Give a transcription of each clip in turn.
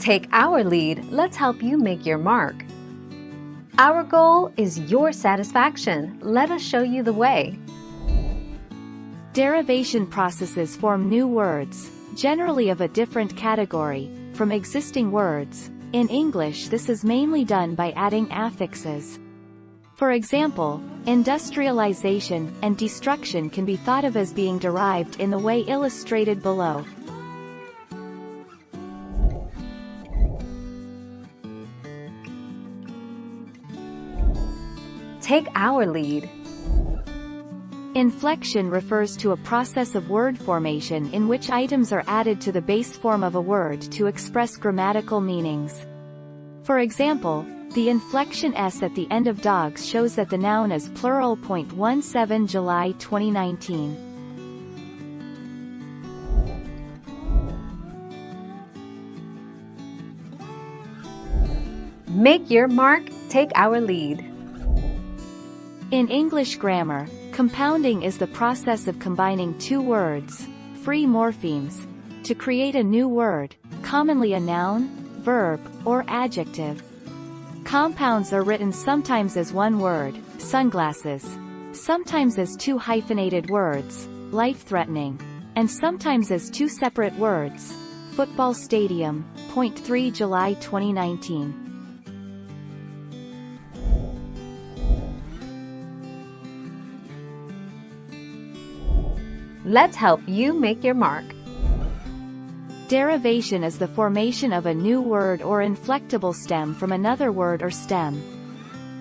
Take our lead, let's help you make your mark. Our goal is your satisfaction. Let us show you the way. Derivation processes form new words, generally of a different category, from existing words. In English, this is mainly done by adding affixes. For example, industrialization and destruction can be thought of as being derived in the way illustrated below. Take our lead. Inflection refers to a process of word formation in which items are added to the base form of a word to express grammatical meanings. For example, the inflection S at the end of dogs shows that the noun is plural. 17 July 2019. Make your mark, take our lead. In English grammar, compounding is the process of combining two words, free morphemes, to create a new word, commonly a noun, verb, or adjective. Compounds are written sometimes as one word, sunglasses, sometimes as two hyphenated words, life-threatening, and sometimes as two separate words, football stadium. 3 July 2019. Let's help you make your mark. Derivation is the formation of a new word or inflectable stem from another word or stem.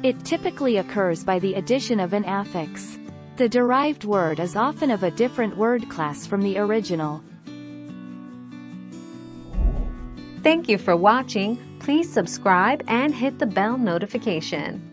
It typically occurs by the addition of an affix. The derived word is often of a different word class from the original. Thank you for watching. Please subscribe and hit the bell notification.